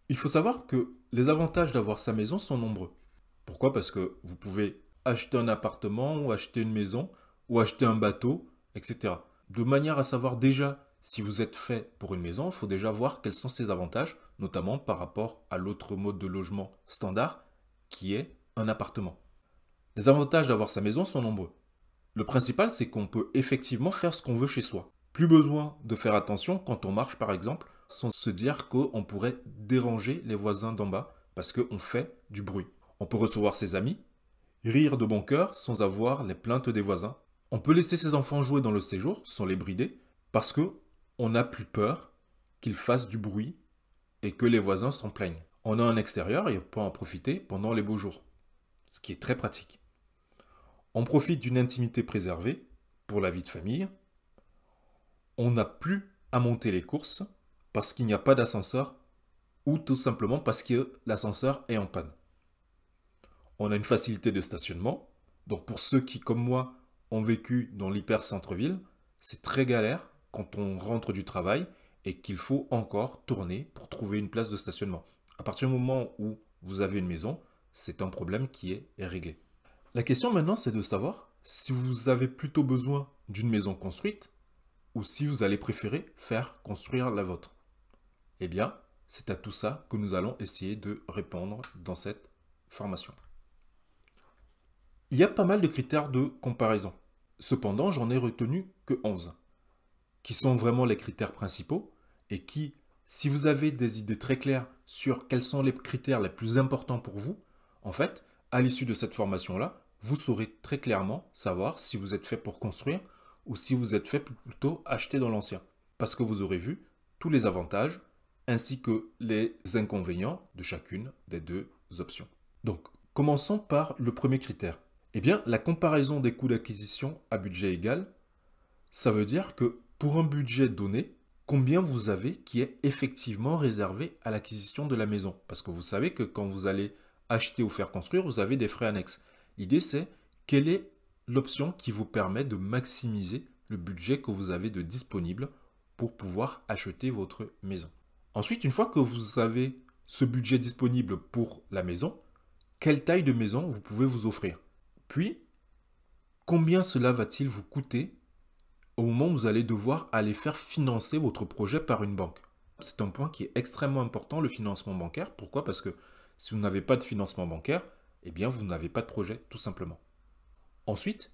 Il faut savoir que les avantages d'avoir sa maison sont nombreux. Pourquoi? Parce que vous pouvez acheter un appartement ou acheter une maison ou acheter un bateau, etc. De manière à savoir déjà si vous êtes fait pour une maison, il faut déjà voir quels sont ses avantages, notamment par rapport à l'autre mode de logement standard qui est un appartement. Les avantages d'avoir sa maison sont nombreux. Le principal, c'est qu'on peut effectivement faire ce qu'on veut chez soi. Plus besoin de faire attention quand on marche, par exemple, sans se dire qu'on pourrait déranger les voisins d'en bas parce qu'on fait du bruit. On peut recevoir ses amis, rire de bon cœur sans avoir les plaintes des voisins. On peut laisser ses enfants jouer dans le séjour sans les brider parce que on n'a plus peur qu'ils fassent du bruit et que les voisins s'en plaignent. On a un extérieur et on peut en profiter pendant les beaux jours, ce qui est très pratique. On profite d'une intimité préservée pour la vie de famille. On n'a plus à monter les courses parce qu'il n'y a pas d'ascenseur ou tout simplement parce que l'ascenseur est en panne. On a une facilité de stationnement. Donc pour ceux qui, comme moi, ont vécu dans l'hyper centre-ville, c'est très galère quand on rentre du travail et qu'il faut encore tourner pour trouver une place de stationnement. À partir du moment où vous avez une maison, c'est un problème qui est réglé. La question maintenant, c'est de savoir si vous avez plutôt besoin d'une maison construite ou si vous allez préférer faire construire la vôtre. Eh bien, c'est à tout ça que nous allons essayer de répondre dans cette formation. Il y a pas mal de critères de comparaison. Cependant, j'en ai retenu que 11, qui sont vraiment les critères principaux et qui, si vous avez des idées très claires sur quels sont les critères les plus importants pour vous, en fait, à l'issue de cette formation-là, vous saurez très clairement savoir si vous êtes fait pour construire ou si vous êtes fait pour plutôt acheter dans l'ancien. Parce que vous aurez vu tous les avantages ainsi que les inconvénients de chacune des deux options. Donc, commençons par le premier critère. Eh bien, la comparaison des coûts d'acquisition à budget égal, ça veut dire que pour un budget donné, combien vous avez qui est effectivement réservé à l'acquisition de la maison. Parce que vous savez que quand vous allez acheter ou faire construire, vous avez des frais annexes. L'idée, c'est quelle est l'option qui vous permet de maximiser le budget que vous avez de disponible pour pouvoir acheter votre maison. Ensuite, une fois que vous avez ce budget disponible pour la maison, quelle taille de maison vous pouvez vous offrir? Puis, combien cela va-t-il vous coûter au moment où vous allez devoir aller faire financer votre projet par une banque? C'est un point qui est extrêmement important, le financement bancaire. Pourquoi? Parce que si vous n'avez pas de financement bancaire, eh bien vous n'avez pas de projet, tout simplement. Ensuite,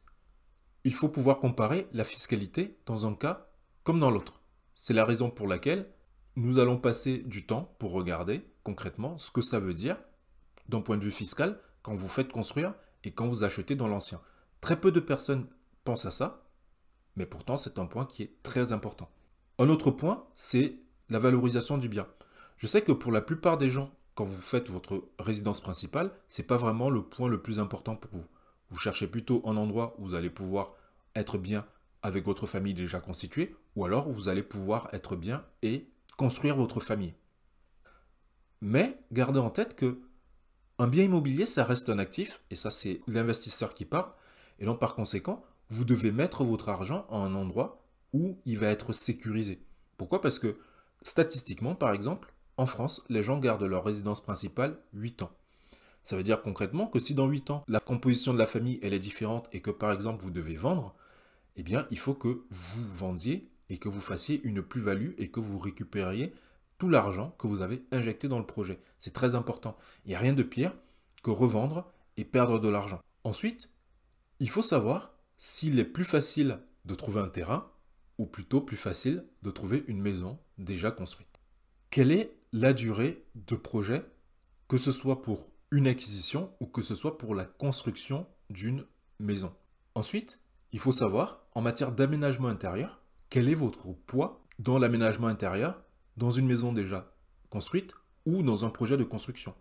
il faut pouvoir comparer la fiscalité dans un cas comme dans l'autre. C'est la raison pour laquelle nous allons passer du temps pour regarder concrètement ce que ça veut dire d'un point de vue fiscal quand vous faites construire et quand vous achetez dans l'ancien. Très peu de personnes pensent à ça, mais pourtant c'est un point qui est très important. Un autre point, c'est la valorisation du bien. Je sais que pour la plupart des gens, quand vous faites votre résidence principale, ce n'est pas vraiment le point le plus important pour vous. Vous cherchez plutôt un endroit où vous allez pouvoir être bien avec votre famille déjà constituée, ou alors où vous allez pouvoir être bien et construire votre famille. Mais gardez en tête que un bien immobilier, ça reste un actif, et ça c'est l'investisseur qui parle, et donc par conséquent, vous devez mettre votre argent à un endroit où il va être sécurisé. Pourquoi? Parce que statistiquement, par exemple, en France, les gens gardent leur résidence principale 8 ans. Ça veut dire concrètement que si dans 8 ans, la composition de la famille elle est différente et que par exemple vous devez vendre, eh bien il faut que vous vendiez et que vous fassiez une plus-value et que vous récupériez tout l'argent que vous avez injecté dans le projet. C'est très important. Il n'y a rien de pire que revendre et perdre de l'argent. Ensuite, il faut savoir s'il est plus facile de trouver un terrain ou plutôt plus facile de trouver une maison déjà construite. Quelle est la durée de projet, que ce soit pour une acquisition ou que ce soit pour la construction d'une maison? Ensuite, il faut savoir, en matière d'aménagement intérieur, quel est votre poids dans l'aménagement intérieur, dans une maison déjà construite ou dans un projet de construction.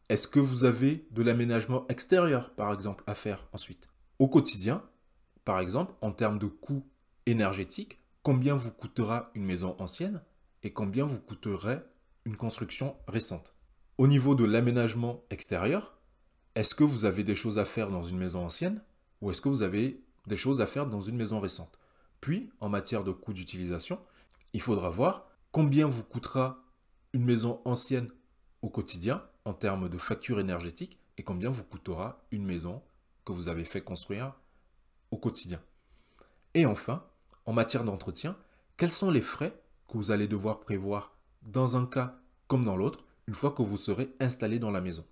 Est-ce que vous avez de l'aménagement extérieur, par exemple, à faire ensuite? Au quotidien, par exemple, en termes de coûts énergétiques, combien vous coûtera une maison ancienne et combien vous coûterait une construction récente? Au niveau de l'aménagement extérieur, est-ce que vous avez des choses à faire dans une maison ancienne ou est-ce que vous avez des choses à faire dans une maison récente? Puis, en matière de coût d'utilisation, il faudra voir combien vous coûtera une maison ancienne au quotidien en termes de facture énergétique et combien vous coûtera une maison que vous avez fait construire au quotidien. Et enfin, en matière d'entretien, quels sont les frais que vous allez devoir prévoir dans un cas comme dans l'autre une fois que vous serez installé dans la maison.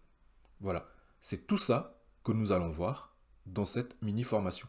Voilà, c'est tout ça que nous allons voir dans cette mini-formation.